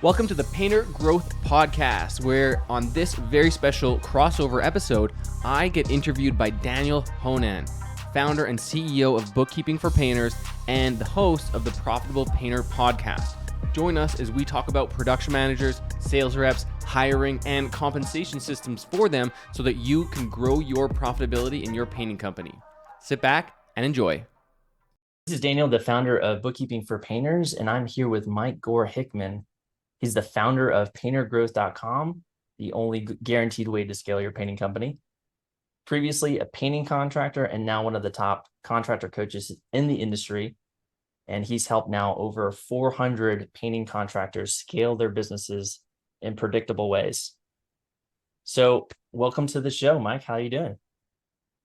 Welcome to the Painter Growth Podcast, where on this very special crossover episode, I get interviewed by Daniel Honan, founder and CEO of Bookkeeping for Painters and the host of the Profitable Painter Podcast. Join us as we talk about production managers, sales reps, hiring, and compensation systems for them so that you can grow your profitability in your painting company. Sit back and enjoy. This is Daniel, the founder of Bookkeeping for Painters, and I'm here with Mike Gore-Hickman. He's the founder of paintergrowth.com, the only guaranteed way to scale your painting company. Previously a painting contractor and now one of the top contractor coaches in the industry. And he's helped now over 400 painting contractors scale their businesses in predictable ways. So welcome to the show, Mike. How are you doing?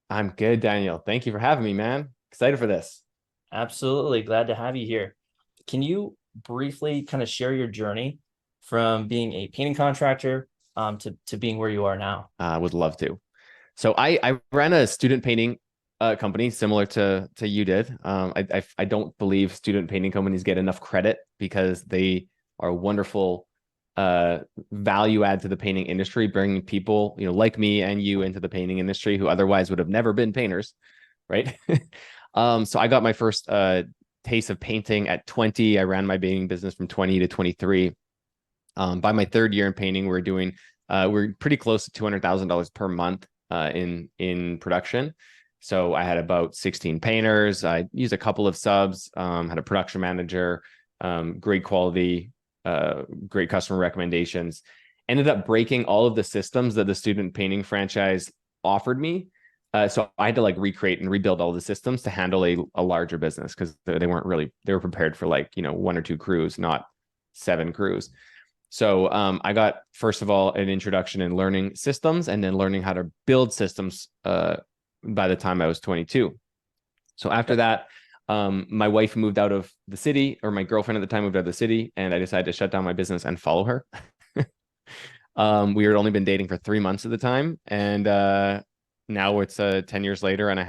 I'm good, Daniel. Thank you for having me, man. Excited for this. Absolutely. Glad to have you here. Can you briefly kind of share your journey from being a painting contractor to being where you are now? I would love to. So I ran a student painting company similar to you did. I don't believe student painting companies get enough credit because they are wonderful value add to the painting industry, bringing people, like me and you into the painting industry who otherwise would have never been painters, right? So I got my first taste of painting at 20. I ran my painting business from 20 to 23. By my third year in painting, we're pretty close to $200,000 per month in production. So I had about 16 painters. I used a couple of subs, had a production manager, great quality, great customer recommendations. Ended up breaking all of the systems that the student painting franchise offered me. So I had to recreate and rebuild all the systems to handle a larger business because they were prepared for one or two crews, not 7 crews. So I got, first of all, an introduction in learning systems and then learning how to build systems by the time I was 22. So after that, my wife moved out of the city, or my girlfriend at the time moved out of the city, and I decided to shut down my business and follow her. We had only been dating for 3 months at the time, and now it's 10 years later, and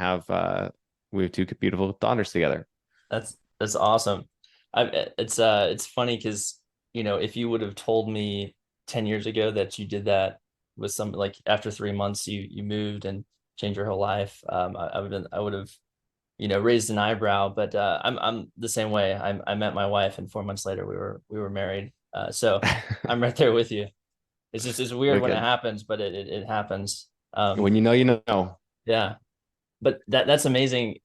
we have 2 beautiful daughters together. That's awesome. It's funny because if you would have told me 10 years ago that you did that with some after 3 months you moved and changed your whole life, I would have raised an eyebrow. But I'm the same way. I met my wife, and 4 months later we were married. So I'm right there with you. It's weird when it happens, but it happens. When you know. Yeah, but that's amazing.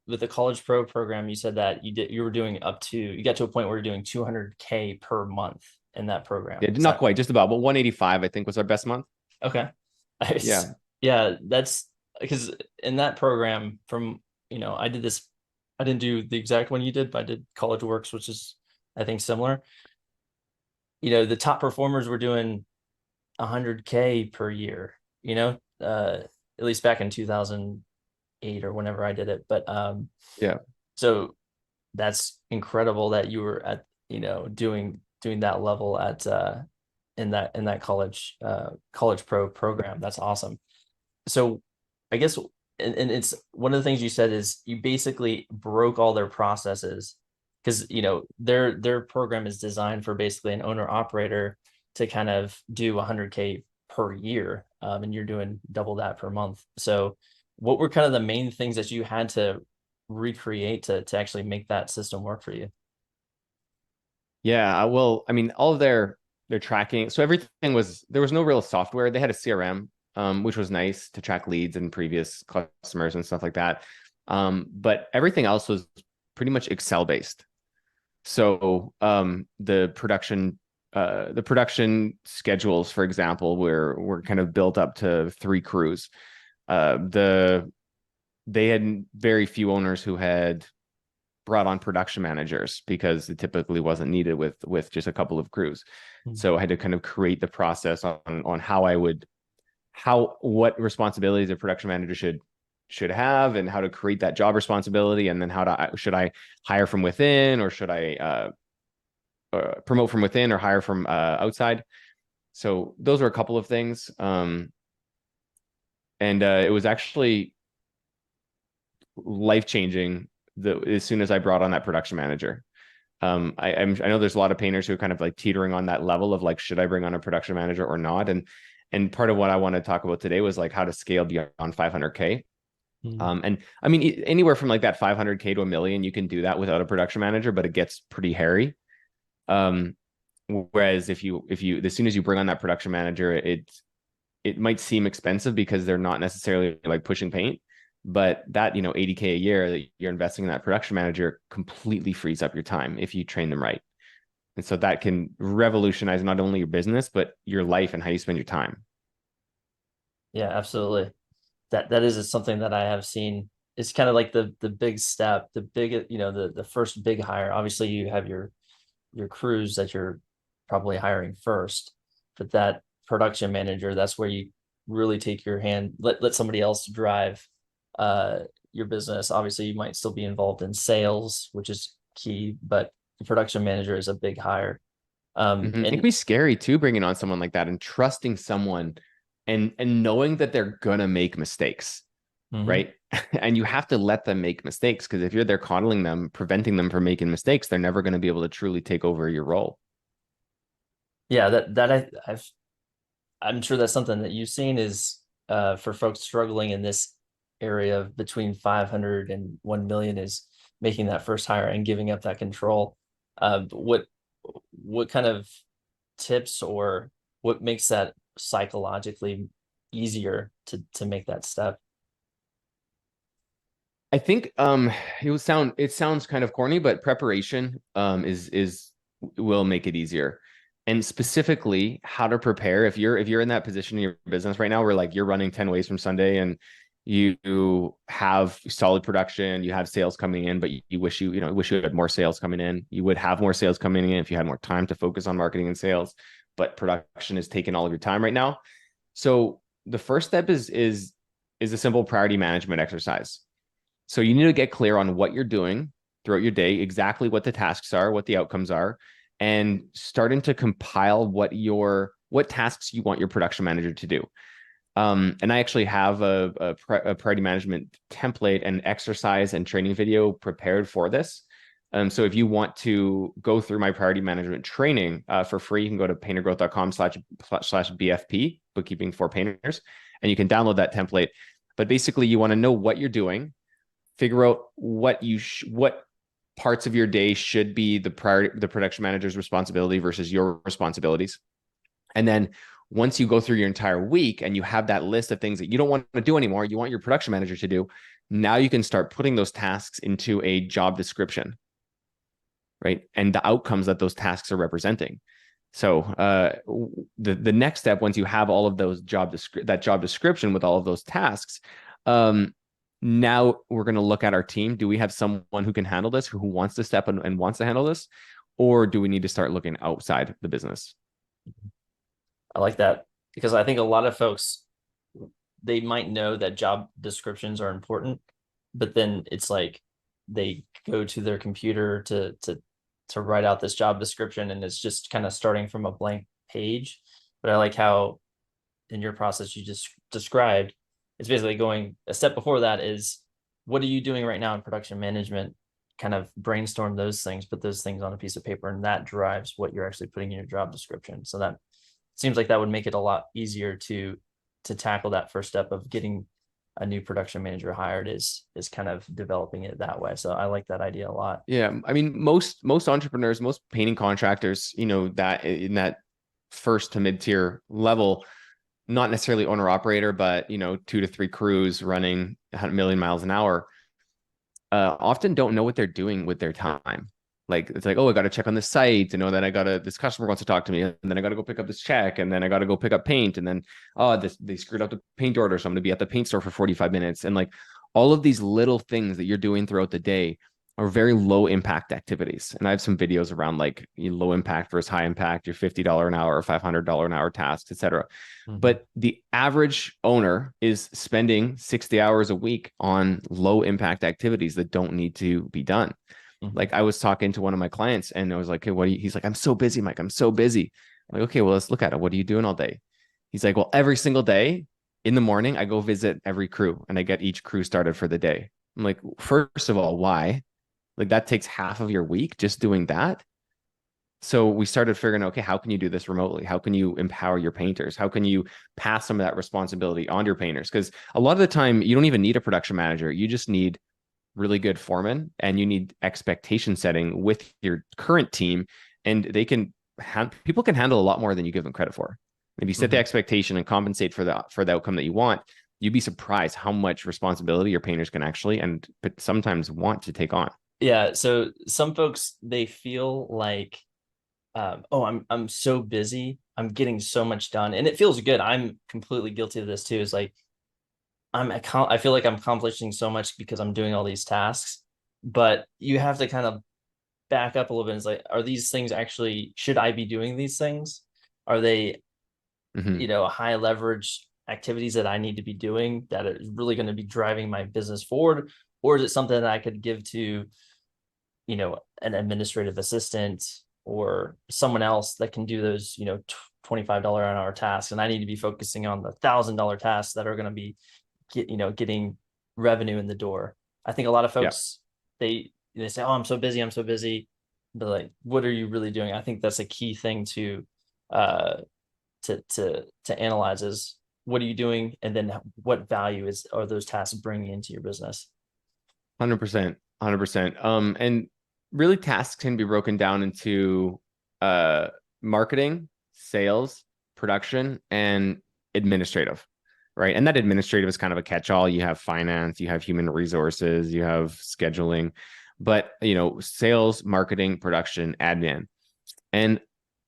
With the College Pro program, you said that you got to a point where you're doing 200K per month in that program. Yeah, not quite, just about, but 185 I think was our best month. Okay. Yeah. Yeah, that's because in that program I didn't do the exact one you did, but I did College Works, which is I think similar. The top performers were doing 100K per year, at least back in 2008 or whenever I did it. But yeah. So that's incredible that you were at, doing that level at in that college pro program. That's awesome. So I guess, and it's one of the things you said is you basically broke all their processes because, their program is designed for basically an owner operator to kind of do 100K per year. And you're doing double that per month. So what were kind of the main things that you had to recreate to actually make that system work for you? Yeah, well, I mean, all of their tracking. So there was no real software. They had a CRM, which was nice to track leads and previous customers and stuff like that. But everything else was pretty much Excel based. So the production schedules, for example, were kind of built up to 3 crews. They had very few owners who had brought on production managers because it typically wasn't needed with just a couple of crews. Mm-hmm. So I had to kind of create the process on what responsibilities a production manager should have, and how to create that job responsibility, and then should I hire from within, or should I promote from within, or hire from outside. So those were a couple of things. And it was actually life-changing as soon as I brought on that production manager. I know there's a lot of painters who are kind of like teetering on that level of like, should I bring on a production manager or not? And part of what I want to talk about today was like how to scale beyond 500K. Mhm. And I mean, anywhere from like that 500K to a million, you can do that without a production manager, but it gets pretty hairy. Um, Whereas if you as soon as you bring on that production manager, it might seem expensive because they're not necessarily like pushing paint, but that, 80K a year that you're investing in that production manager completely frees up your time if you train them right. And so that can revolutionize not only your business, but your life and how you spend your time. Yeah, absolutely. That is something that I have seen. It's kind of like the big step, the big, the first big hire. Obviously, you have your crews that you're probably hiring first, but that production manager, that's where you really take your hand, let somebody else drive uh your business. Obviously, you might still be involved in sales, which is key, but the production manager is a big hire. It can And be scary too, bringing on someone like that and trusting someone and knowing that they're gonna make mistakes, mhm. right? And you have to let them make mistakes because if you're there coddling them, preventing them from making mistakes, they're never going to be able to truly take over your role. Yeah, I'm sure that's something that you've seen is for folks struggling in this area of between 500 and 1 million is making that first hire and giving up that control. What kind of tips or what makes that psychologically easier to make that step? I think it sounds kind of corny, but preparation is will make it easier. And specifically how to prepare if you're in that position in your business right now where like you're running 10 ways from Sunday and you have solid production, you have sales coming in, but you wish wish you had more sales coming in. You would have more sales coming in if you had more time to focus on marketing and sales, but production is taking all of your time right now. So the first step is a simple priority management exercise. So you need to get clear on what you're doing throughout your day, exactly what the tasks are, what the outcomes are, and starting to compile what tasks you want your production manager to do. And I actually have a priority management template and exercise and training video prepared for this. So if you want to go through my priority management training for free, you can go to paintergrowth.com/slash BFP, bookkeeping for painters, and you can download that template. But basically, you want to know what you're doing, figure out what parts of your day should be the production manager's responsibility versus your responsibilities. And then once you go through your entire week and you have that list of things that you don't want to do anymore, you want your production manager to do, now you can start putting those tasks into a job description, right? And the outcomes that those tasks are representing. So the next step, once you have all of those job description with all of those tasks, now we're going to look at our team. Do we have someone who can handle this, who wants to step in and wants to handle this, or do we need to start looking outside the business? I like that because I think a lot of folks they might know that job descriptions are important, but then it's like they go to their computer to write out this job description and it's just kind of starting from a blank page. But I like how in your process you just described, it's basically going a step before that is what are you doing right now in production management? Kind of brainstorm those things, put those things on a piece of paper, and that drives what you're actually putting in your job description. So that seems like that would make it a lot easier to tackle that first step of getting a new production manager hired is kind of developing it that way. So I like that idea a lot. Yeah, I mean, most entrepreneurs, most painting contractors, that in that first to mid tier level, not necessarily owner operator, but 2 to 3 crews running 100 million miles an hour, often don't know what they're doing with their time. Like it's like, oh, I got to check on the site to know that this customer wants to talk to me, and then I got to go pick up this check, and then I got to go pick up paint, and then they screwed up the paint order, so I'm going to be at the paint store for 45 minutes, and like all of these little things that you're doing throughout the day are very low impact activities. And I have some videos around like low impact versus high impact, your $50 an hour or $500 an hour tasks, etc. Mm-hmm. But the average owner is spending 60 hours a week on low impact activities that don't need to be done. Mm-hmm. Like I was talking to one of my clients and I was like, hey, he's like, I'm so busy, Mike. I'm so busy. I'm like, okay, well, let's look at it. What are you doing all day? He's like, well, every single day in the morning, I go visit every crew and I get each crew started for the day. I'm like, first of all, why? Like that takes half of your week just doing that. So we started figuring, okay, how can you do this remotely? How can you empower your painters? How can you pass some of that responsibility on your painters? Because a lot of the time, you don't even need a production manager. You just need really good foremen and you need expectation setting with your current team. And they can people can handle a lot more than you give them credit for. If you set the Mhm. expectation and compensate for the outcome that you want, you'd be surprised how much responsibility your painters can actually and sometimes want to take on. Yeah, so some folks they feel like oh, I'm so busy. I'm getting so much done, and it feels good. I'm completely guilty of this too. It's like I feel like I'm accomplishing so much because I'm doing all these tasks, but you have to kind of back up a little bit. It's like, are these things actually, should I be doing these things? Are they, Mm-hmm. high leverage activities that I need to be doing that is really going to be driving my business forward? Or is it something that I could give to, an administrative assistant or someone else that can do those, $25 an hour tasks? And I need to be focusing on the $1,000 tasks that are going to be getting revenue in the door. I think a lot of Yeah. folks they say, "Oh, I'm so busy, I'm so busy," but like, what are you really doing? I think that's a key thing uh to analyze is what are you doing, and then what value are those tasks bringing into your business. 100%. 100%. And really tasks can be broken down into uh marketing, sales, production, and administrative, right? And that administrative is kind of a catch-all. You have finance, you have human resources, you have scheduling, but sales, marketing, production, admin. And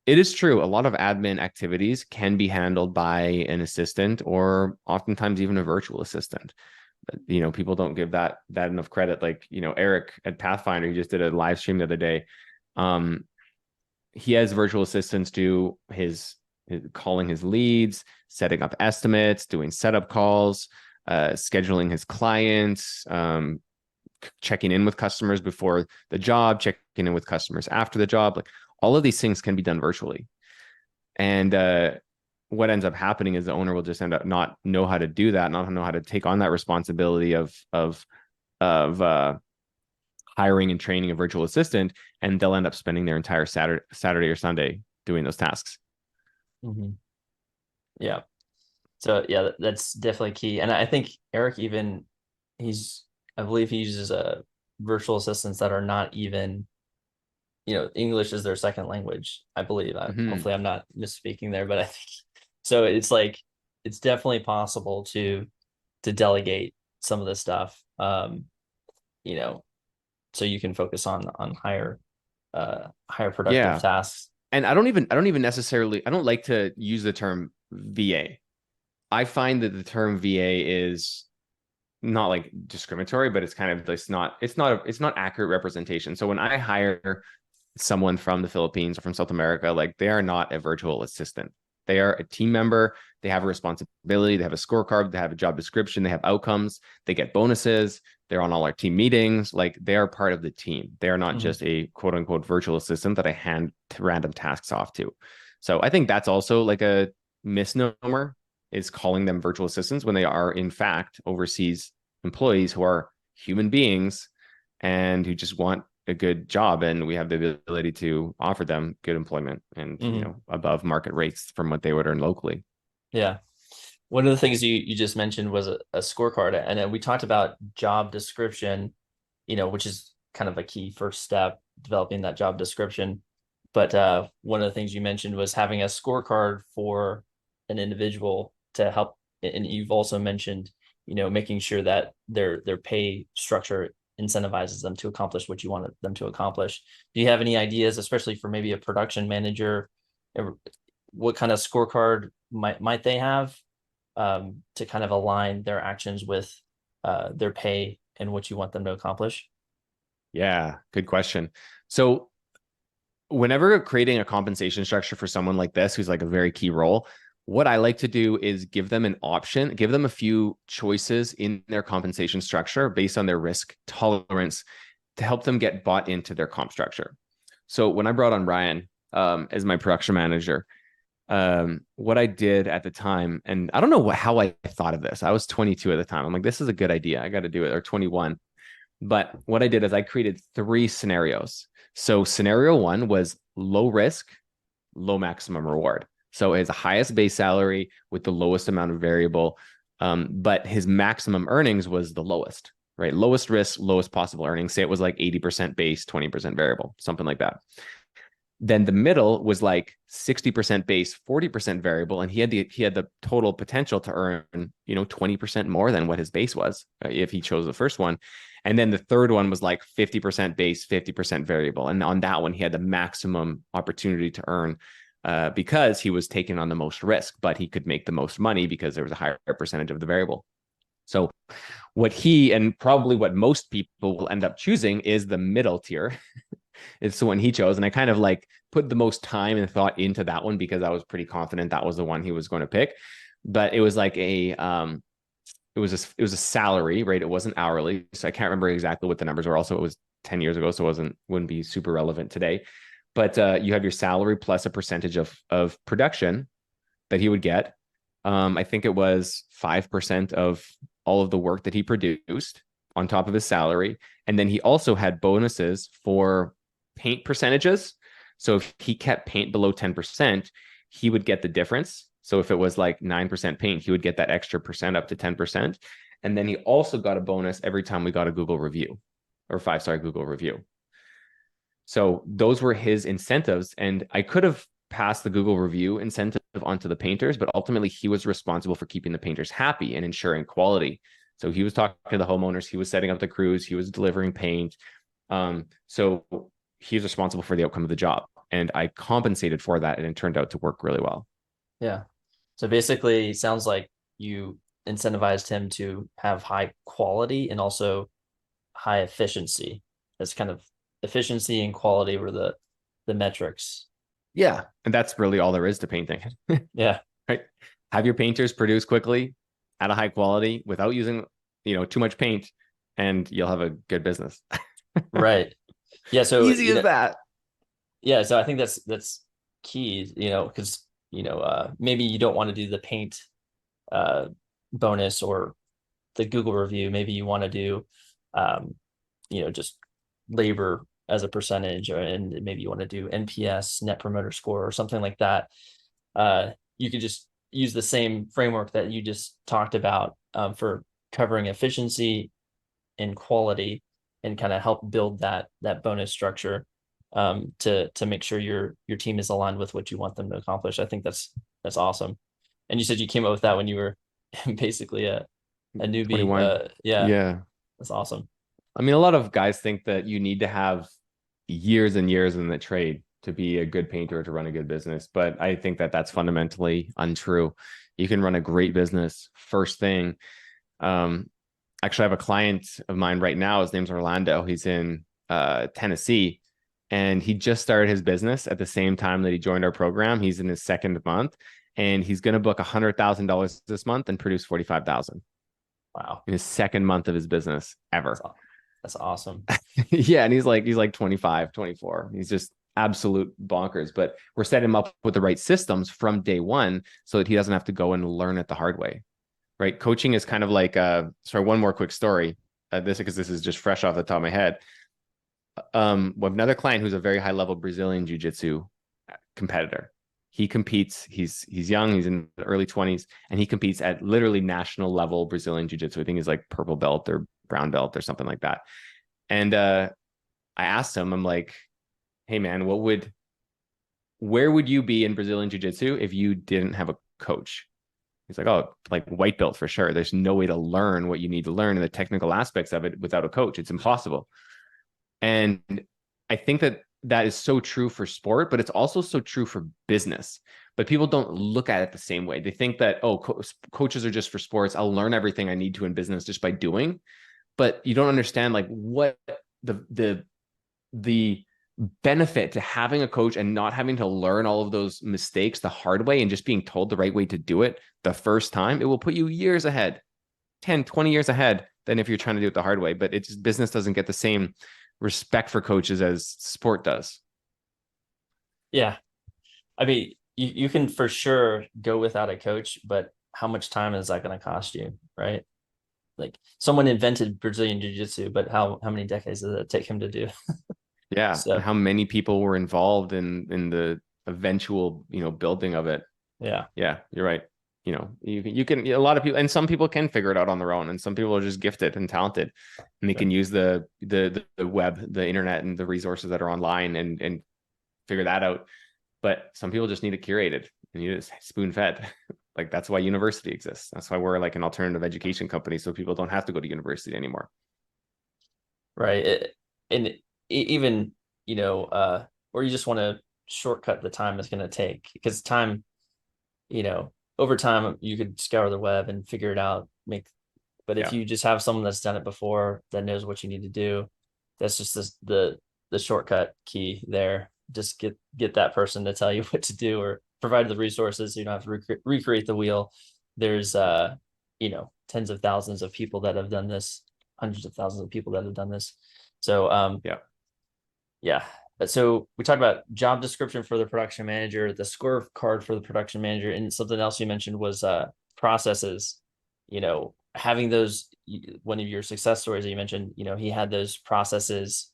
it is true, a lot of admin activities can be handled by an assistant or oftentimes even a virtual assistant. People don't give that enough credit. Like, Eric at Pathfinder, he just did a live stream the other day. Um, he has virtual assistants do his calling his leads, setting up estimates, doing setup calls, scheduling his clients, checking in with customers before the job, checking in with customers after the job. Like all of these things can be done virtually. And what ends up happening is the owner will just end up not know how to do that, not know how to take on that responsibility of hiring and training a virtual assistant, and they'll end up spending their entire Saturday or Sunday doing those tasks. Mm-hmm. Yeah. So yeah, that's definitely key. And I think Eric even he's I believe he uses virtual assistants that are not even, English is their second language, I believe. Mm-hmm. Hopefully I'm not misspeaking there, but I think so. It's like it's definitely possible to delegate some of the stuff, you know, so you can focus on higher productive Yeah, tasks. and I don't even necessarily I don't like to use the term VA. I find that the term VA is not like discriminatory, but it's kind of it's not accurate representation. So when I hire someone from the Philippines or from South America, like they are not a virtual assistant. They are a team member. They have a responsibility. They have a scorecard. They have a job description. They have outcomes. They get bonuses. They're on all our team meetings. Like they are part of the team. They are not Mm-hmm. just a quote unquote virtual assistant that I hand random tasks off to. So I think that's also like a misnomer is calling them virtual assistants when they are in fact overseas employees who are human beings and who just want a good job, and we have the ability to offer them good employment and Mm-hmm. above market rates from what they would earn locally. Yeah. One of the things you just mentioned was a scorecard, and we talked about job description, which is kind of a key first step, developing that job description. But one of the things you mentioned was having a scorecard for an individual to help, and you've also mentioned, making sure that their pay structure incentivizes them to accomplish what you want them to accomplish. Do you have any ideas, especially for maybe a production manager? What kind of scorecard might they have to kind of align their actions with their pay and what you want them to accomplish? Yeah, good question. So whenever creating a compensation structure for someone like this, who's like a very key role, what I like to do is give them an option, give them a few choices in their compensation structure based on their risk tolerance to help them get bought into their comp structure. So when I brought on Ryan as my production manager, what I did at the time, and I don't know how I thought of this. I was 22 at the time. I'm like, this is a good idea. I got to do it, or 21. But what I did is I created 3 scenarios. So scenario 1 was low risk, low maximum reward. So his highest base salary with the lowest amount of variable, but his maximum earnings was the lowest, right? Lowest risk, lowest possible earnings. Say it was like 80% base, 20% variable, something like that. Then the middle was like 60% base, 40% variable, and he had the total potential to earn 20% more than what his base was if he chose the first one. And then the third one was like 50% base, 50% variable, and on that one he had the maximum opportunity to earn because he was taking on the most risk, but he could make the most money because there was a higher percentage of the variable. So what he and probably what most people will end up choosing is the middle tier. It's the one he chose. And I kind of like put the most time and thought into that one because I was pretty confident that was the one he was going to pick. But it was like it was a salary, right? It wasn't hourly. So I can't remember exactly what the numbers were. Also, it was 10 years ago, so it wouldn't be super relevant today. But you have your salary plus a percentage of production that he would get. I think it was 5% of all of the work that he produced on top of his salary. And then he also had bonuses for paint percentages. So if he kept paint below 10%, he would get the difference. So if it was like 9% paint, he would get that extra percent up to 10%. And then he also got a bonus every time we got a Google review or 5-star Google review. So those were his incentives. And I could have passed the Google review incentive onto the painters, but ultimately he was responsible for keeping the painters happy and ensuring quality. So he was talking to the homeowners, he was setting up the crews, he was delivering paint. So he's responsible for the outcome of the job. And I compensated for that, and it turned out to work really well. Yeah. So basically, it sounds like you incentivized him to have high quality and also high efficiency. That's kind of efficiency and quality were the metrics. Yeah. And that's really all there is to painting. Yeah. Right. Have your painters produce quickly at a high quality without using, too much paint, and you'll have a good business. Right. Yeah. So, Easy as that. yeah. So I think that's key, because, maybe you don't want to do the paint uh, bonus or the Google review. Maybe you want to do, um, just labor as a percentage, and maybe you want to do NPS, Net Promoter Score, or something like that. You could just use the same framework that you just talked about for covering efficiency and quality, and kind of help build that bonus structure to make sure your team is aligned with what you want them to accomplish. I think that's awesome. And you said you came up with that when you were basically a newbie. 21. Yeah, Yeah. that's awesome. I mean, a lot of guys think that you need to have years and years in the trade to be a good painter to run a good business, but I think that that's fundamentally untrue. You can run a great business first thing. Um, Actually, I have a client of mine right now. His name's Orlando. He's in Tennessee, and he just started his business at the same time that he joined our program. He's in his second month, and he's going to book $100,000 this month and produce 45,000 Wow, in his second month of his business ever. that's awesome. Yeah, and he's like 25, 24. He's just absolute bonkers. But we're setting him up with the right systems from day one so that he doesn't have to go and learn it the hard way. Right? Coaching is kind of like sorry, one more quick story. Because this is just fresh off the top of my head. We have another client who's a very high level Brazilian jiu-jitsu competitor. He competes, he's young, he's in the early 20s, and he competes at literally national level Brazilian jiu-jitsu. I think he's like purple belt or brown belt or something like that. And I asked him, I'm like, hey man, where would you be in Brazilian jiu-jitsu if you didn't have a coach? He's like, oh, like white belt for sure. There's no way to learn what you need to learn in the technical aspects of it without a coach. It's impossible. And I think that is so true for sport, but it's also so true for business. But people don't look at it the same way. They think that, oh, coaches are just for sports. I'll learn everything I need to in business just by doing. But you don't understand like what the benefit to having a coach and not having to learn all of those mistakes the hard way and just being told the right way to do it the first time. It will put you years ahead, 10, 20 years ahead than if you're trying to do it the hard way. But it's business doesn't get the same respect for coaches as sport does. Yeah, I mean, you can for sure go without a coach, but how much time is that going to cost you, right? like someone invented Brazilian Jiu-Jitsu, but how many decades did it take him to do? Yeah, and So how many people were involved in the eventual, building of it. yeah, Yeah, you're right. You can a lot of people, and some people can figure it out on their own, and some people are just gifted and talented, and they sure. can use the web, the internet, and the resources that are online and figure that out. But some people just need it curated and you just spoon fed. Like that's why university exists. That's why we're like an alternative education company, so people don't have to go to university anymore. Right. And even, or you just want to shortcut the time it's going to take because time, over time you could scour the web and figure it out, but if Yeah. you just have someone that's done it before that knows what you need to do, that's just the shortcut key there. Just get that person to tell you what to do or provide the resources so you don't have to recreate the wheel. There's tens of thousands of people that have done this, hundreds of thousands of people that have done this. So Yeah. yeah. So we talked about job description for the production manager, the scorecard for the production manager, and something else you mentioned was processes. Having those, one of your success stories that you mentioned, he had those processes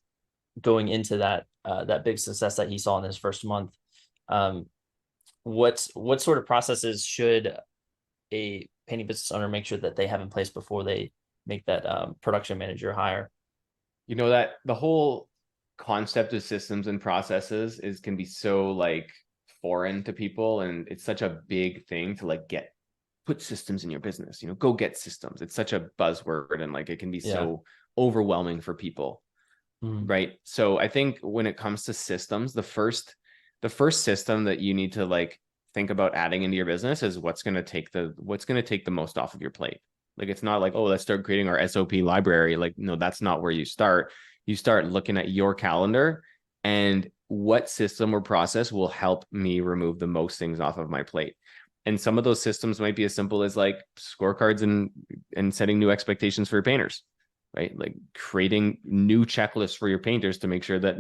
going into that big success that he saw in his first month. Um, what sort of processes should a painting business owner make sure that they have in place before they make that production manager hire? That the whole concept of systems and processes can be so like foreign to people, and it's such a big thing to like put systems in your business, go get systems. It's such a buzzword, and like it can be Yeah. so overwhelming for people. Mm-hmm. Right. So I think when it comes to systems, the first system that you need to like think about adding into your business is what's going to take the most off of your plate. Like it's not like, oh, let's start creating our SOP library. Like, no, that's not where you start. You start looking at your calendar and what system or process will help me remove the most things off of my plate. And some of those systems might be as simple as like scorecards and setting new expectations for your painters, right? Like creating new checklists for your painters to make sure that,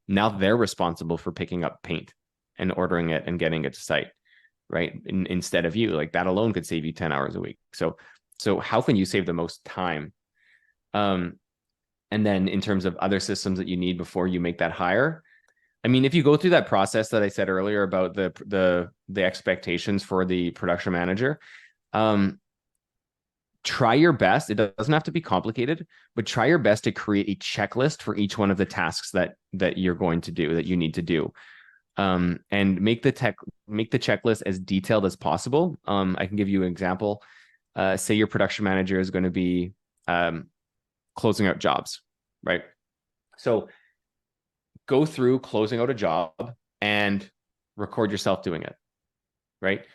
now they're responsible for picking up paint and ordering it and getting it to site, right? Instead of you, like that alone could save you 10 hours a week. So how can you save the most time? Um, and then in terms of other systems that you need before you make that hire, I mean, if you go through that process that I said earlier about the expectations for the production manager, um, try your best. It doesn't have to be complicated, but try your best to create a checklist for each one of the tasks that you're going to do, that you need to do. And make the checklist as detailed as possible. I can give you an example. Say your production manager is going to be closing out jobs, right? So go through closing out a job and record yourself doing it, right?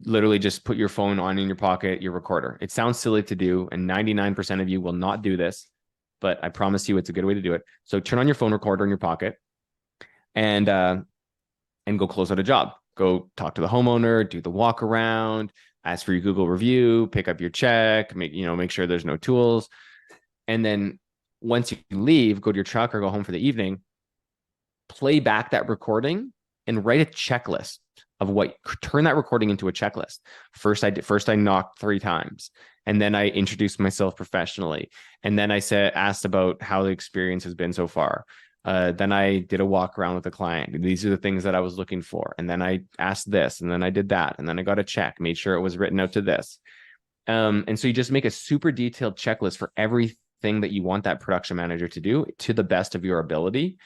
Literally just put your phone on in your pocket, your recorder. It sounds silly to do, and 99% of you will not do this, but I promise you it's a good way to do it. So turn on your phone recorder in your pocket and go close out a job. Go talk to the homeowner, do the walk around, ask for your Google review, pick up your check, make sure there's no tools. And then once you leave, go to your truck or go home for the evening, play back that recording and write a checklist of turn that recording into a checklist. First I knocked 3 times, and then I introduced myself professionally, and then I asked about how the experience has been so far. Then I did a walk around with the client. These are the things that I was looking for, and then I asked this, and then I did that, and then I got a check, made sure it was written out to this. And so you just make a super detailed checklist for everything that you want that production manager to do to the best of your ability.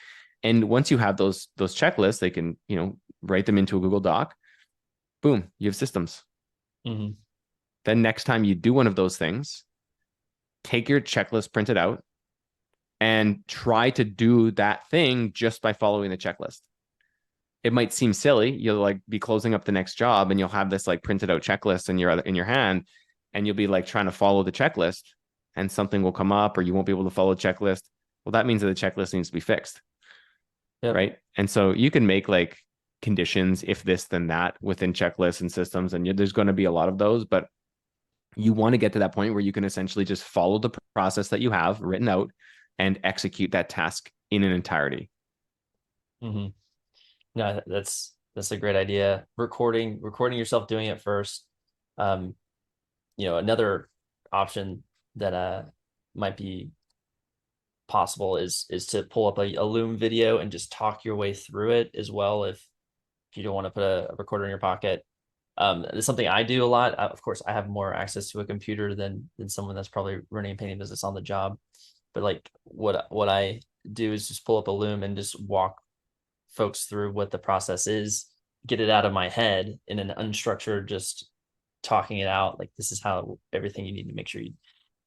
And once you have those checklists, they can, write them into a Google Doc. Boom, you have systems. Mm-hmm. Then next time you do one of those things, take your checklist printed out and try to do that thing just by following the checklist. It might seem silly. You'll like be closing up the next job and you'll have this like printed out checklist in your hand, and you'll be like trying to follow the checklist, and something will come up or you won't be able to follow the checklist. Well, that means that the checklist needs to be fixed. Yep. Right. And so you can make like conditions, if this, then that, within checklists and systems. And there's going to be a lot of those, but you want to get to that point where you can essentially just follow the process that you have written out and execute that task in an entirety. Mm-hmm. No, that's a great idea. Recording yourself doing it first. Another option that might be possible is to pull up a Loom video and just talk your way through it as well if you don't want to put a recorder in your pocket. It's something I do a lot. Of course, I have more access to a computer than someone that's probably running a painting business on the job. But like what I do is just pull up a Loom and just walk folks through what the process is, get it out of my head in an unstructured, just talking it out. Like this is how everything you need to make sure you.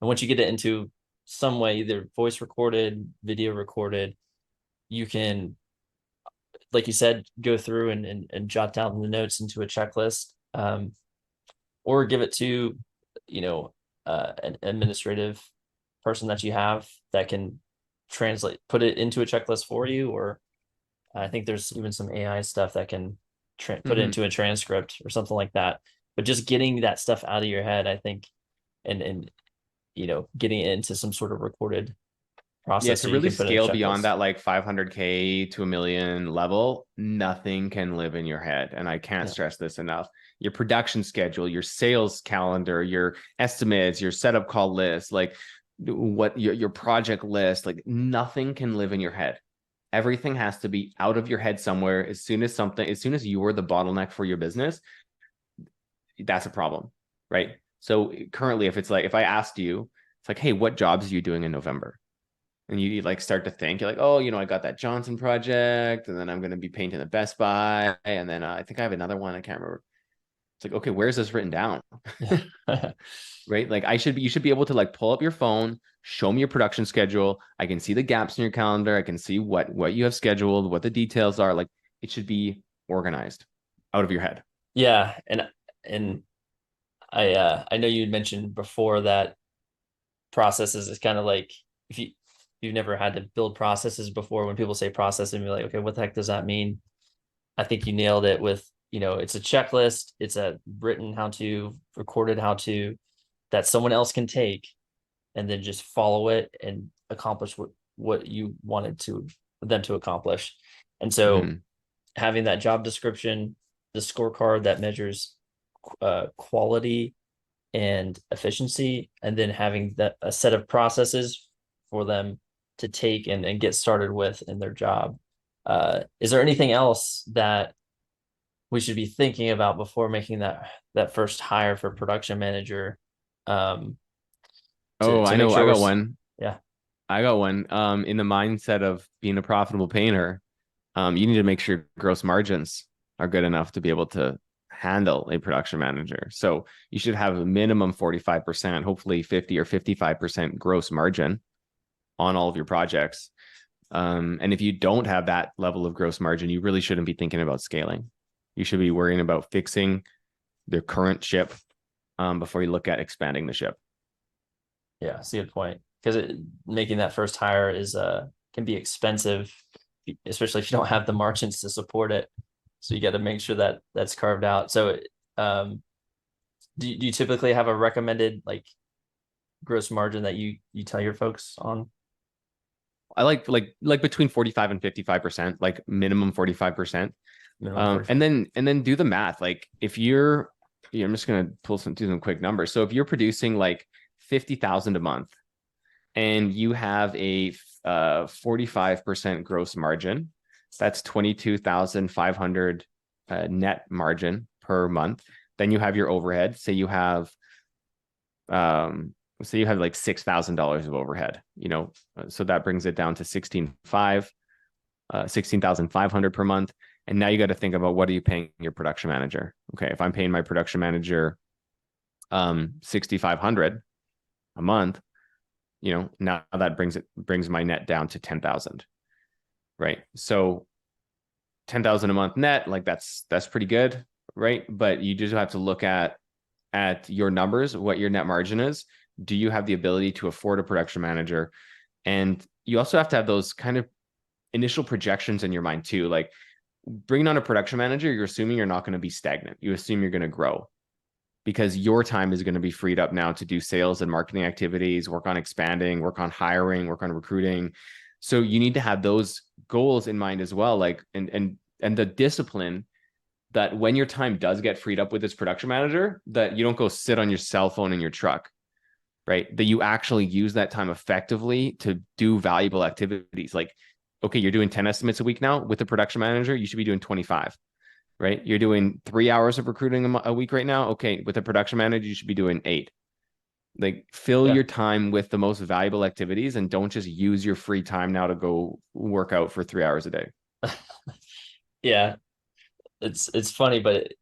And once you get it into some way, either voice recorded, video recorded, you can, like you said, go through and jot down the notes into a checklist, or give it to, you know, an administrative person that you have that can put it into a checklist for you. Or I think there's even some AI stuff that can put it Mhm. into a transcript or something like that. But just getting that stuff out of your head, I think, and getting it into some sort of recorded Yeah, process to so you really can put in a scale beyond checklist. that like 500K to a million level, nothing can live in your head. And I can't Yeah. stress this enough. Your production schedule, your sales calendar, your estimates, your setup call list, like what your project list, like nothing can live in your head. Everything has to be out of your head somewhere. As soon as you're the bottleneck for your business, that's a problem, right? So currently, if it's like, if I asked you, it's like, hey, what jobs are you doing in November? And you like start to think, you're like, oh, I got that Johnson project, and then I'm going to be painting the Best Buy, and then I think I have another one, I can't remember. It's like, okay, where's this written down? Yeah. Right? Like you should be able to like pull up your phone, show me your production schedule. I can see the gaps in your calendar. I can see what you have scheduled, what the details are. Like it should be organized out of your head. Yeah. And I know you mentioned before that processes is kind of like, if you've never had to build processes before, when people say process and you're like, okay, what the heck does that mean? I think you nailed it with, it's a checklist, it's a written how to, recorded how to, that someone else can take and then just follow it and accomplish what you wanted to them to accomplish. And so Mhm. having that job description, the scorecard that measures quality and efficiency, and then having a set of processes for them to take and get started with in their job. Is there anything else that we should be thinking about before making that first hire for production manager, um, Oh, to I make know. sure I we're got one. yeah. I got one. In the mindset of being a profitable painter, you need to make sure gross margins are good enough to be able to handle a production manager. So you should have a minimum 45%, hopefully 50 or 55% gross margin on all of your projects. And if you don't have that level of gross margin, you really shouldn't be thinking about scaling. You should be worrying about fixing their current ship before you look at expanding the ship. Yeah, that's a good point. Because making that first hire is can be expensive, especially if you don't have the margins to support it. So you got to make sure that that's carved out. So um, do you typically have a recommended like gross margin that you tell your folks on? I like between 45 and 55%, like minimum 45%. Minimum 45. And then do the math. Like if I'm just gonna do some quick numbers. So if you're producing like 50,000 a month and you have a 45% gross margin, that's 22,500 net margin per month. Then you have your overhead. Um, say you have like $6,000 of overhead, so that brings it down to 16,500 per month. And now you got to think about, what are you paying your production manager? Okay, if I'm paying my production manager 6,500 a month, now that brings my net down to 10,000, right? So 10,000 a month net, like that's pretty good, right? But you just have to look at your numbers, what your net margin is. Do you have the ability to afford a production manager? And you also have to have those kind of initial projections in your mind too. Like bringing on a production manager, you're assuming you're not going to be stagnant. You assume you're going to grow because your time is going to be freed up now to do sales and marketing activities, work on expanding, work on hiring, work on recruiting. So you need to have those goals in mind as well. Like, and the discipline that when your time does get freed up with this production manager, that you don't go sit on your cell phone in your truck. right? That you actually use that time effectively to do valuable activities. Like, okay, you're doing 10 estimates a week now with a production manager, you should be doing 25, right? You're doing 3 hours of recruiting a week right now. Okay, with a production manager, you should be doing 8. Like, fill Yeah. your time with the most valuable activities and don't just use your free time now to go work out for 3 hours a day. Yeah. It's funny, but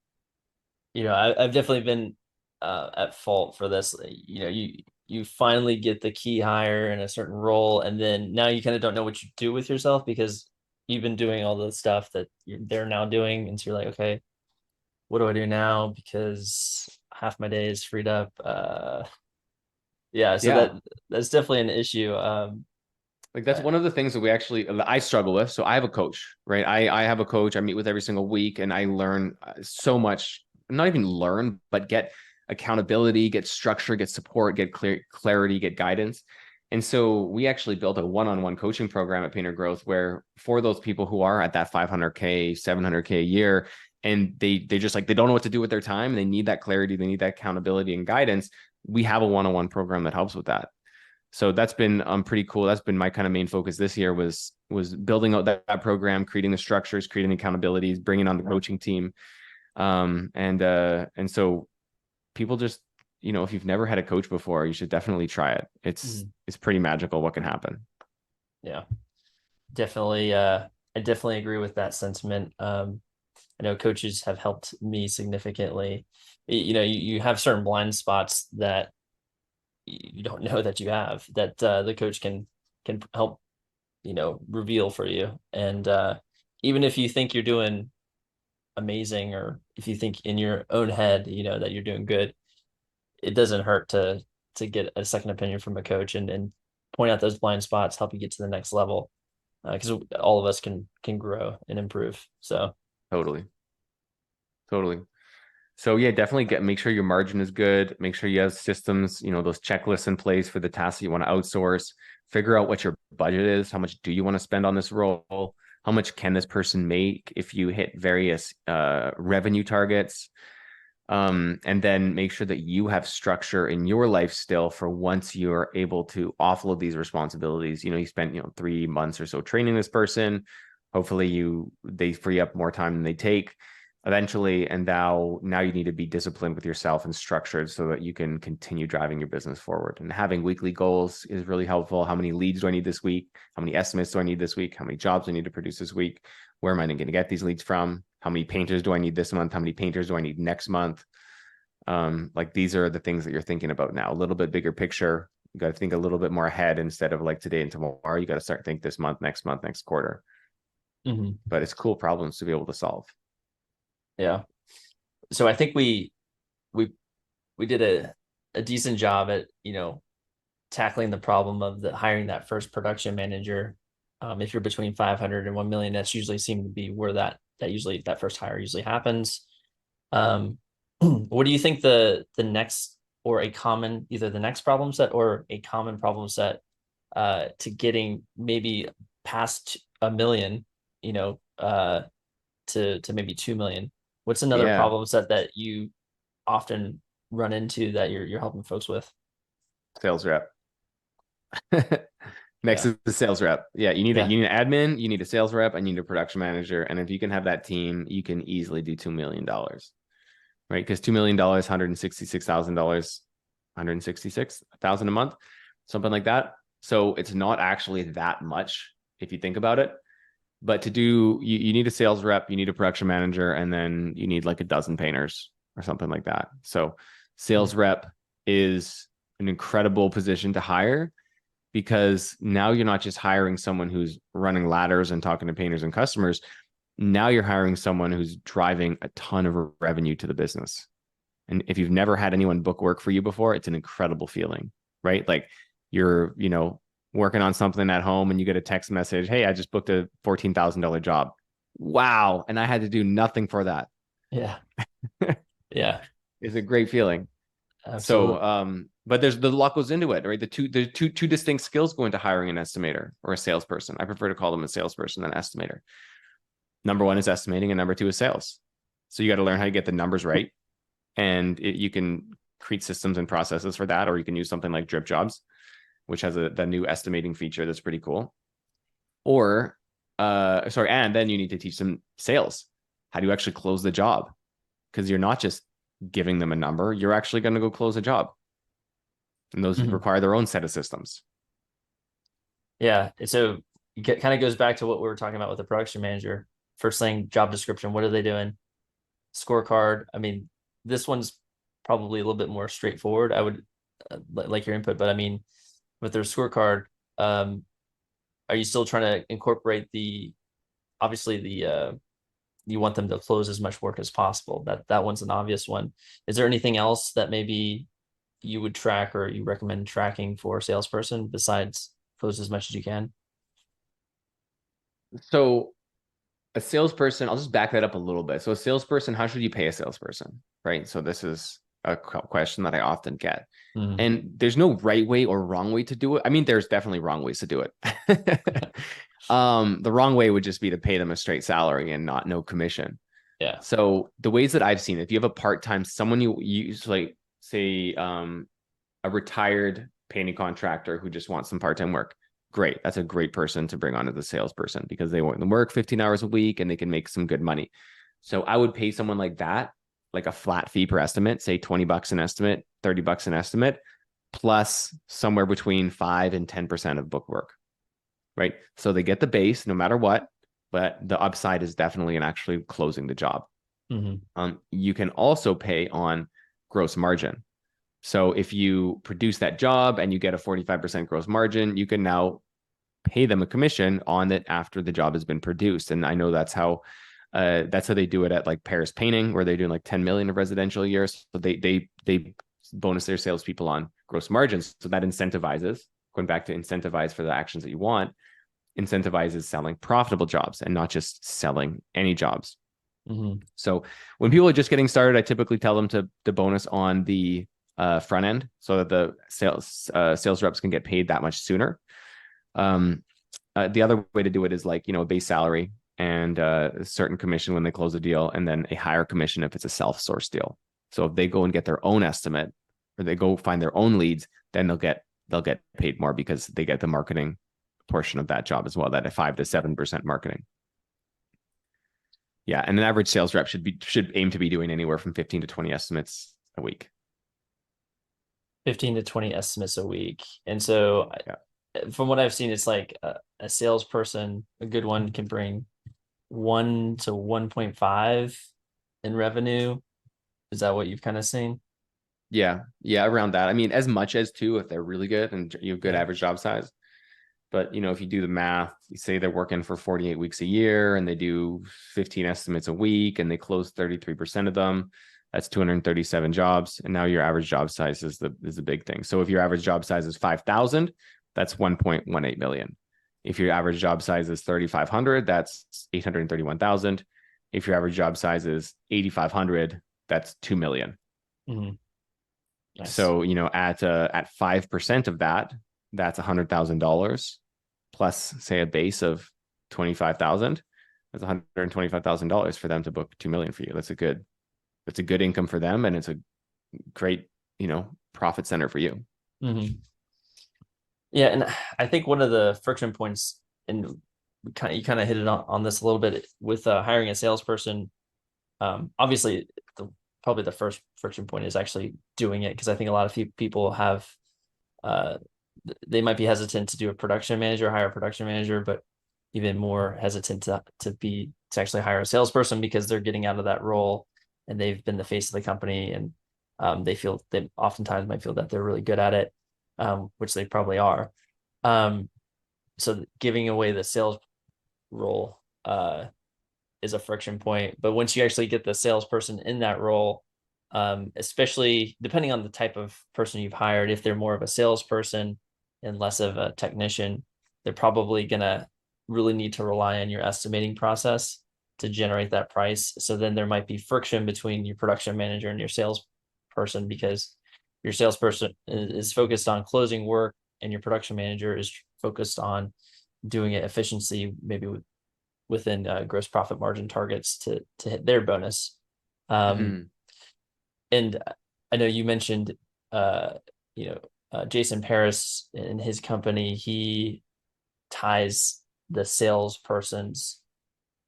I've definitely been at fault for this. You finally get the key hire in a certain role, and then now you kind of don't know what you do with yourself because you've been doing all the stuff that they're now doing, and so you're like, okay, what do I do now? Because half my day is freed up. Yeah, so Yeah. that's definitely an issue. Like, that's I- one of the things that I struggle with. So I have a coach, right? I have a coach I meet with every single week, and I learn so much, not even learn, but get accountability, get structure, get support, get clarity, get guidance. And so we actually built a one-on-one coaching program at Painter Growth where, for those people who are at that 500K, 700K a year, and they just like, they don't know what to do with their time, they need that clarity, they need that accountability and guidance. We have a one-on-one program that helps with that. So that's been pretty cool. That's been my kind of main focus this year, was building out that program, creating the structures, creating the accountabilities, bringing on the coaching team. And so people just, if you've never had a coach before, you should definitely try it. Mhm. It's pretty magical what can happen. Yeah, definitely. I definitely agree with that sentiment. I know coaches have helped me significantly. You have certain blind spots that you don't know that you have that the coach can help reveal for you. And even if you think you're doing amazing, or if you think in your own head that you're doing good, it doesn't hurt to get a second opinion from a coach and point out those blind spots, help you get to the next level, because all of us can grow and improve. So Totally. Totally. So yeah, definitely make sure your margin is good. Make sure you have systems, those checklists in place for the tasks you want to outsource. Figure out what your budget is. How much do you want to spend on this role? How much can this person make if you hit various revenue targets? And then make sure that you have structure in your life still for once you're able to offload these responsibilities. You spent 3 months or so training this person. Hopefully they free up more time than they take eventually, and now you need to be disciplined with yourself and structured so that you can continue driving your business forward. And having weekly goals is really helpful. How many leads do I need this week? How many estimates do I need this week? How many jobs do I need to produce this week? Where am I going to get these leads from? How many painters do I need this month? How many painters do I need next month? Like, these are the things that you're thinking about now. A little bit bigger picture. You got to think a little bit more ahead instead of like today and tomorrow. You got to start think this month, next quarter. mhm. But it's cool problems to be able to solve. Yeah. So I think we we did a decent job at tackling the problem of the hiring that first production manager. If you're between 500 and 1 million, that's usually seemed to be where that first hire usually happens. Um, what do you think the next, or a common, either the next problem set or a common problem set to getting maybe past 1 million, to maybe 2 million? What's another Yeah. problem set that you often run into that you're helping folks with? Sales rep. Next Yeah. is the sales rep. Yeah, Yeah. you need an admin, you need a sales rep, and you need a production manager. And if you can have that team, you can easily do $2 million, right? Because $2 million, $166,000, 166,000 a month, something like that. So it's not actually that much if you think about it. But you need a sales rep, you need a production manager, and then you need like a dozen painters or something like that. So sales rep is an incredible position to hire, because now you're not just hiring someone who's running ladders and talking to painters and customers. Now you're hiring someone who's driving a ton of revenue to the business. And if you've never had anyone book work for you before, it's an incredible feeling, right? Like, you're, working on something at home and you get a text message, "Hey, I just booked a $14,000 job." Wow. And I had to do nothing for that. Yeah. Yeah. It's a great feeling. So, Absolutely. but there's the lot goes into it, right? The two distinct skills go into hiring an estimator or a salesperson. I prefer to call them a salesperson than estimator. Number one is estimating, and number two is sales. So you got to learn how to get the numbers right, and you can create systems and processes for that, or you can use something like Drip Jobs, which has the new estimating feature that's pretty cool. Or, and then you need to teach them sales. How do you actually close the job? Because you're not just giving them a number, you're actually going to go close a job. And those Mhm. require their own set of systems. Yeah. So it kind of goes back to what we were talking about with the production manager. First thing, job description. What are they doing? Scorecard. I mean, this one's probably a little bit more straightforward. I would like your input, but I mean, with their scorecard, are you still trying to incorporate obviously you want them to close as much work as possible. That one's an obvious one. Is there anything else that maybe you would track or you recommend tracking for a salesperson besides close as much as you can? So a salesperson, I'll just back that up a little bit. So a salesperson, how should you pay a salesperson? Right. So this is a question that I often get. Mm-hmm. And there's no right way or wrong way to do it. I mean, there's definitely wrong ways to do it. The wrong way would just be to pay them a straight salary and not no commission. Yeah. So the ways that I've seen, if you have a part-time, someone you use, like say a retired painting contractor who just wants some part-time work, great. That's a great person to bring on as a salesperson because they want to work 15 hours a week and they can make some good money. So I would pay someone like that, like a flat fee per estimate, say $20 an estimate, $30 an estimate, plus somewhere between 5 and 10% of book work, right? So they get the base no matter what, but the upside is definitely in actually closing the job. Mm-hmm. You can also pay on gross margin. So if you produce that job and you get a 45% gross margin, you can now pay them a commission on it after the job has been produced. And I know that's how they do it at like Paris Painting, where they're doing like 10 million of residential a year. So they bonus their salespeople on gross margins. So that incentivizes, going back to incentivize for the actions that you want, incentivizes selling profitable jobs and not just selling any jobs. Mm-hmm. So when people are just getting started, I typically tell them to bonus on the front end so that the sales reps can get paid that much sooner. The other way to do it is like, a base salary and a certain commission when they close a deal, and then a higher commission if it's a self-source deal. So if they go and get their own estimate or they go find their own leads, then they'll get paid more because they get the marketing portion of that job as well, that at 5 to 7% marketing. Yeah, and an average sales rep should aim to be doing anywhere from 15 to 20 estimates a week. 15 to 20 estimates a week. And so Yeah. From what I've seen, it's like a salesperson, a good one can bring 1 to 1.5 in revenue. Is that what you've kind of seen? Yeah, around that. I mean, as much as two if they're really good and you have good Yeah. average job size. But if you do the math, you say they're working for 48 weeks a year and they do 15 estimates a week and they close 33% of them, that's 237 jobs. And now your average job size is the big thing. So if your average job size is 5,000, that's 1.18 million. If your average job size is 3,500, that's 831,000. If your average job size is 8,500, that's 2 million. Mm-hmm. Nice. So, at 5% of that, that's $100,000 plus say a base of 25,000. That's $125,000 for them to book 2 million for you. That's a good income for them. And it's a great, profit center for you. Mm-hmm. Yeah. And I think one of the friction points, and you kind of hit it on this a little bit with hiring a salesperson. Obviously probably the first friction point is actually doing it. Cause I think a lot of people have, they might be hesitant to do a production manager, hire a production manager, but even more hesitant to actually hire a salesperson because they're getting out of that role and they've been the face of the company, and they oftentimes might feel that they're really good at it, which they probably are. So giving away the sales role is a friction point. But once you actually get the salesperson in that role, especially depending on the type of person you've hired, if they're more of a salesperson and less of a technician, they're probably going to really need to rely on your estimating process to generate that price. So then there might be friction between your production manager and your salesperson because your salesperson is focused on closing work and your production manager is focused on doing it efficiency, maybe within gross profit margin targets to hit their bonus. Mm-hmm. And I know you mentioned, uh, you know, Jason Paris in his company, he ties the salesperson's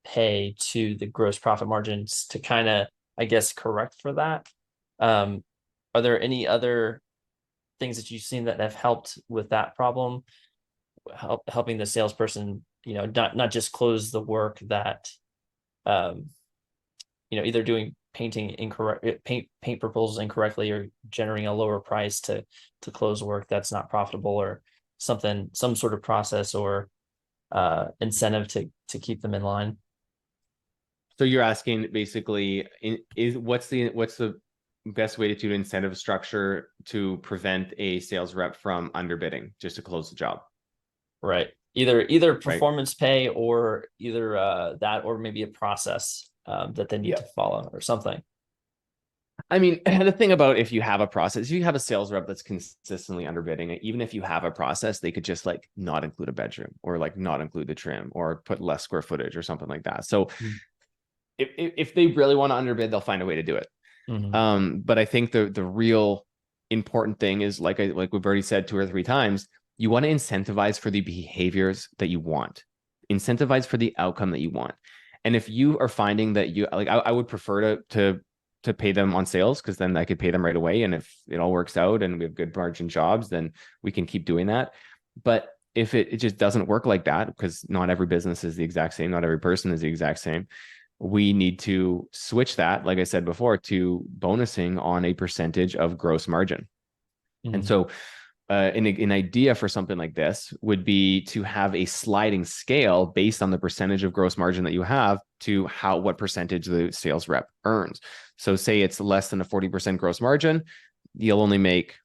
pay to the gross profit margins to kind of, I guess, correct for that. Um, are there any other things that you've seen that have helped with that problem, helping the salesperson, not just close the work that, um, either doing paint proposals incorrectly or generating a lower price to close work that's not profitable, or some sort of process or incentive to keep them in line. So you're asking basically, what's the best way to do incentive structure to prevent a sales rep from underbidding just to close the job, Right. Either right? performance pay, or either that, or maybe a process that they need Yeah. to follow or something. I mean, the thing about if you have a process, if you have a sales rep that's consistently underbidding, even if you have a process, they could just like not include a bedroom or like not include the trim or put less square footage or something like that. So if they really want to underbid, they'll find a way to do it. Mm-hmm. But I think the real important thing is like we've already said 2 or 3 times, you want to incentivize for the behaviors that you want, incentivize for the outcome that you want. And if you are finding that you like, I would prefer to pay them on sales, because then I could pay them right away. And if it all works out and we have good margin jobs, then we can keep doing that. But if it just doesn't work like that, because not every business is the exact same, not every person is the exact same, we need to switch that, like I said before, to bonusing on a percentage of gross margin. And Mm-hmm. so an idea for something like this would be to have a sliding scale based on the percentage of gross margin that you have to what percentage the sales rep earns. So say it's less than a 40% gross margin, you'll only make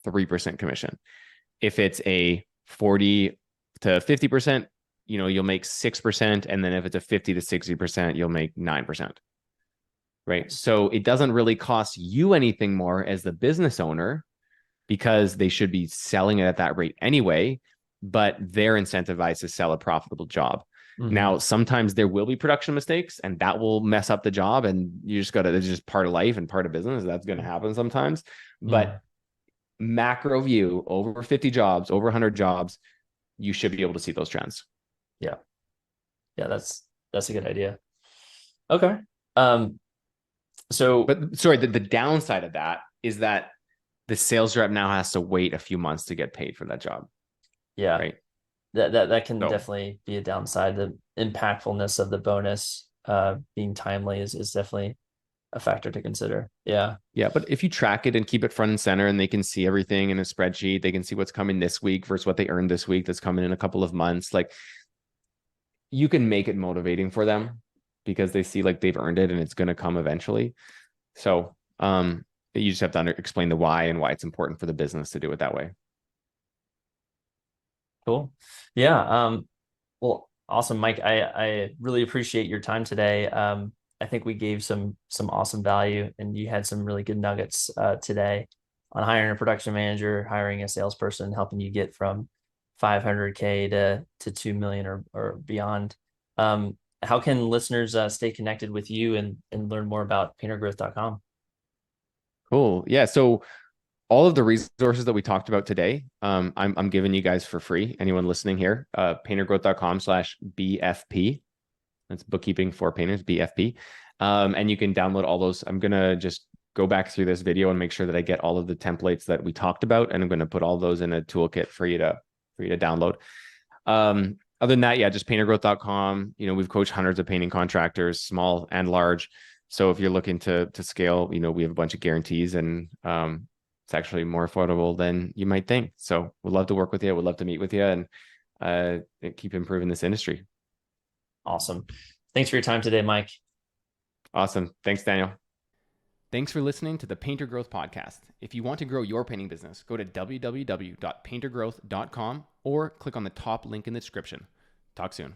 3% commission. If it's a 40 to 50%, you'll make 6%. And then if it's a 50 to 60%, you'll make 9%. Right. So it doesn't really cost you anything more as the business owner, because they should be selling it at that rate anyway, but they're incentivized to sell a profitable job. Mm-hmm. Now, sometimes there will be production mistakes and that will mess up the job. And you just got to, it's just part of life and part of business. That's going to happen sometimes. Mm-hmm. But macro view, over 50 jobs, over 100 jobs, you should be able to see those trends. Yeah. Yeah, that's a good idea. Okay. Um, so But sorry, the downside of that is that the sales rep now has to wait a few months to get paid for that job, yeah, right? that can So definitely be a downside. The impactfulness of the bonus being timely is definitely a factor to consider. Yeah. yeah, but if you track it and keep it front and center and they can see everything in a spreadsheet, they can see what's coming this week versus what they earned this week that's coming in a couple of months. Like, you can make it motivating for them because they see like they've earned it and it's going to come eventually. So you just have to explain the why and why it's important for the business to do it that way. Cool. Yeah. Well, awesome, Mike. I really appreciate your time today. I think we gave some awesome value, and you had some really good nuggets today on hiring a production manager, hiring a salesperson, helping you get from 500K to 2 million or beyond. How can listeners stay connected with you and learn more about paintergrowth.com? Cool. Yeah. So all of the resources that we talked about today, I'm giving you guys for free. Anyone listening here, paintergrowth.com/BFP. That's bookkeeping for painters, BFP. And you can download all those. I'm going to just go back through this video and make sure that I get all of the templates that we talked about. And I'm going to put all those in a toolkit for you to download. Other than that, yeah, just paintergrowth.com. We've coached hundreds of painting contractors, small and large. So if you're looking to scale, we have a bunch of guarantees, and it's actually more affordable than you might think. So we'd love to work with you. We'd love to meet with you and keep improving this industry. Awesome. Thanks for your time today, Mike. Awesome. Thanks, Daniel. Thanks for listening to the Painter Growth Podcast. If you want to grow your painting business, go to www.paintergrowth.com or click on the top link in the description. Talk soon.